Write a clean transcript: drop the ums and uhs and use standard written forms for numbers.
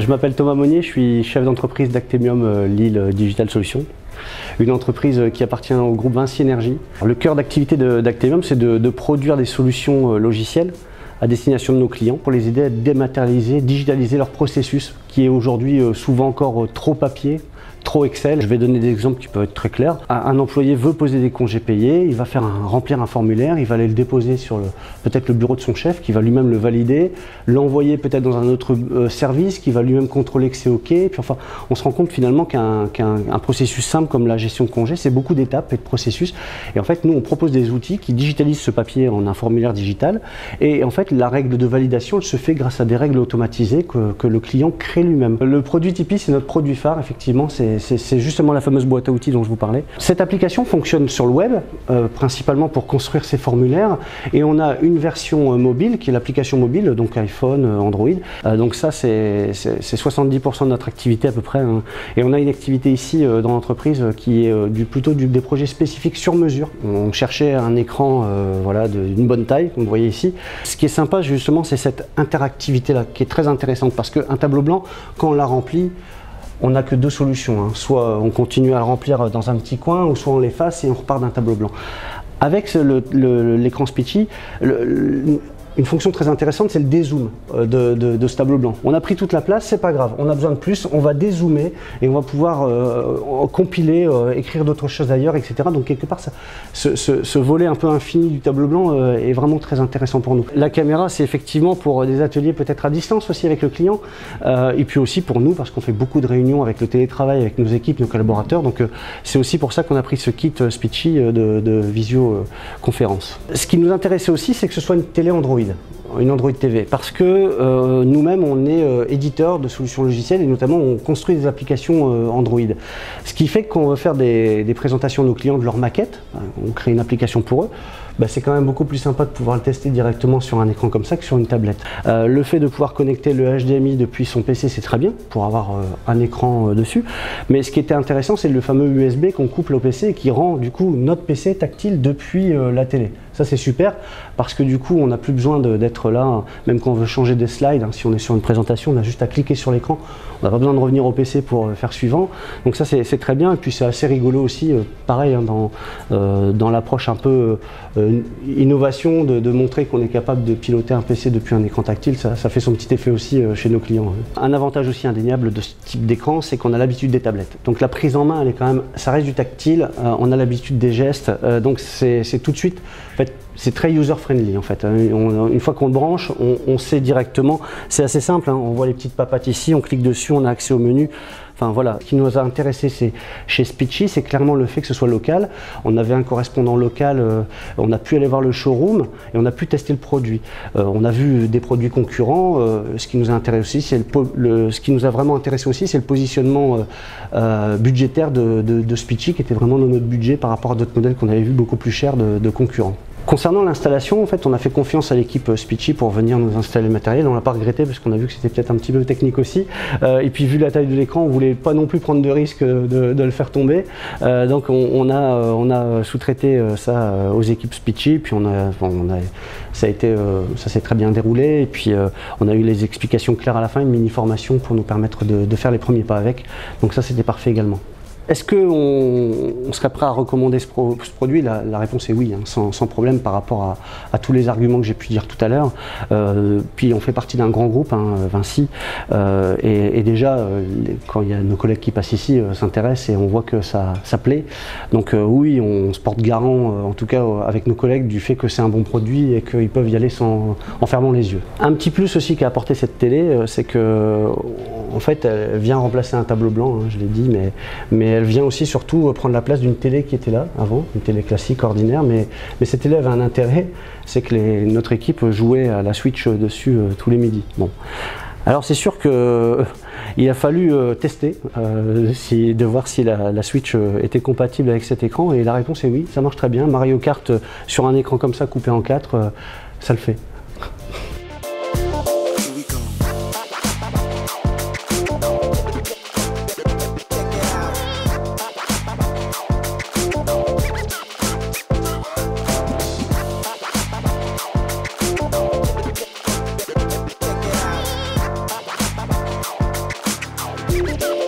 m'appelle Thomas Monnier, je suis chef d'entreprise d'Actemium Lille Digital Solutions, une entreprise qui appartient au groupe Vinci Énergie. Le cœur d'activité d'Actemium, c'est de produire des solutions logicielles à destination de nos clients pour les aider à dématérialiser, digitaliser leur processus qui est aujourd'hui souvent encore trop papier, trop Excel. Je vais donner des exemples qui peuvent être très clairs. Un employé veut poser des congés payés, il va remplir un formulaire, il va aller le déposer sur peut-être le bureau de son chef qui va lui-même le valider, l'envoyer peut-être dans un autre service qui va lui-même contrôler que c'est OK. Puis enfin, on se rend compte finalement qu'un processus simple comme la gestion de congés, c'est beaucoup d'étapes et de processus. Et en fait, nous, on propose des outils qui digitalisent ce papier en un formulaire digital. Et en fait, la règle de validation, elle se fait grâce à des règles automatisées que le client crée lui-même. Le produit Tipeee, c'est notre produit phare, effectivement. C'est justement la fameuse boîte à outils dont je vous parlais. Cette application fonctionne sur le web, principalement pour construire ces formulaires. Et on a une version mobile, qui est l'application mobile, donc iPhone, Android. Donc ça, c'est 70% de notre activité à peu près. Hein. Et on a une activité ici dans l'entreprise qui est plutôt des projets spécifiques sur mesure. On cherchait un écran voilà, d'une bonne taille, comme vous voyez ici. Ce qui est sympa, justement, c'est cette interactivité-là, qui est très intéressante. Parce qu'un tableau blanc, quand on l'a rempli, on n'a que deux solutions, hein. Soit on continue à le remplir dans un petit coin, ou soit on l'efface et on repart d'un tableau blanc. Avec l'écran Speechy, une fonction très intéressante, c'est le dézoom de ce tableau blanc. On a pris toute la place, c'est pas grave, on a besoin de plus, on va dézoomer et on va pouvoir compiler, écrire d'autres choses ailleurs, etc. Donc quelque part, ce volet un peu infini du tableau blanc est vraiment très intéressant pour nous. La caméra, c'est effectivement pour des ateliers peut-être à distance aussi avec le client, et puis aussi pour nous, parce qu'on fait beaucoup de réunions avec le télétravail, avec nos équipes, nos collaborateurs. Donc c'est aussi pour ça qu'on a pris ce kit Speechy de visioconférence. Ce qui nous intéressait aussi, c'est que ce soit une télé Android. Une Android TV, parce que nous-mêmes on est éditeur de solutions logicielles et notamment on construit des applications Android. Ce qui fait qu'on veut faire des présentations à nos clients de leur maquette, on crée une application pour eux, bah, c'est quand même beaucoup plus sympa de pouvoir le tester directement sur un écran comme ça que sur une tablette. Le fait de pouvoir connecter le HDMI depuis son PC, c'est très bien pour avoir un écran dessus, mais ce qui était intéressant, c'est le fameux USB qu'on couple au PC et qui rend du coup notre PC tactile depuis la télé. Ça c'est super parce que du coup on n'a plus besoin d'être là, même quand on veut changer des slides, hein, si on est sur une présentation, on a juste à cliquer sur l'écran, on n'a pas besoin de revenir au PC pour faire suivant. Donc ça c'est très bien et puis c'est assez rigolo aussi, pareil hein, dans l'approche un peu innovation de montrer qu'on est capable de piloter un PC depuis un écran tactile, ça fait son petit effet aussi chez nos clients. Un avantage aussi indéniable de ce type d'écran, c'est qu'on a l'habitude des tablettes. Donc la prise en main, elle est quand même, ça reste du tactile, on a l'habitude des gestes, donc c'est tout de suite, en fait, c'est très user-friendly en fait. Une fois qu'on le branche, on sait directement, c'est assez simple, hein, on voit les petites papates ici, on clique dessus, on a accès au menu. Enfin voilà, ce qui nous a intéressé chez Speechy, c'est clairement le fait que ce soit local. On avait un correspondant local, on a pu aller voir le showroom et on a pu tester le produit. On a vu des produits concurrents. Ce qui nous a intéressé aussi, ce qui nous a vraiment intéressé aussi, c'est le positionnement budgétaire de Speechy, qui était vraiment dans notre budget par rapport à d'autres modèles qu'on avait vu beaucoup plus chers de concurrents. Concernant l'installation, en fait, on a fait confiance à l'équipe Speechy pour venir nous installer le matériel. On l'a pas regretté parce qu'on a vu que c'était peut-être un petit peu technique aussi. Et puis vu la taille de l'écran, on voulait pas non plus prendre de risque de le faire tomber. Donc on a sous-traité ça aux équipes Speechy. Puis ça s'est très bien déroulé. Et puis on a eu les explications claires à la fin, une mini formation pour nous permettre de faire les premiers pas avec. Donc ça c'était parfait également. Est-ce qu'on serait prêt à recommander ce produit? La réponse est oui, hein, sans problème par rapport à tous les arguments que j'ai pu dire tout à l'heure. Puis on fait partie d'un grand groupe, hein, Vinci, et déjà, quand il y a nos collègues qui passent ici, s'intéressent et on voit que ça plaît. Donc oui, on se porte garant, en tout cas avec nos collègues, du fait que c'est un bon produit et qu'ils peuvent y aller en fermant les yeux. Un petit plus aussi qu'a apporté cette télé, c'est que en fait, elle vient remplacer un tableau blanc, hein, je l'ai dit, mais elle vient aussi surtout prendre la place d'une télé qui était là avant, une télé classique, ordinaire, mais cette télé avait un intérêt, c'est que notre équipe jouait à la Switch dessus tous les midis. Bon. Alors c'est sûr qu'il a fallu tester, de voir si la Switch était compatible avec cet écran, et la réponse est oui, ça marche très bien. Mario Kart sur un écran comme ça, coupé en 4, ça le fait. Thank you.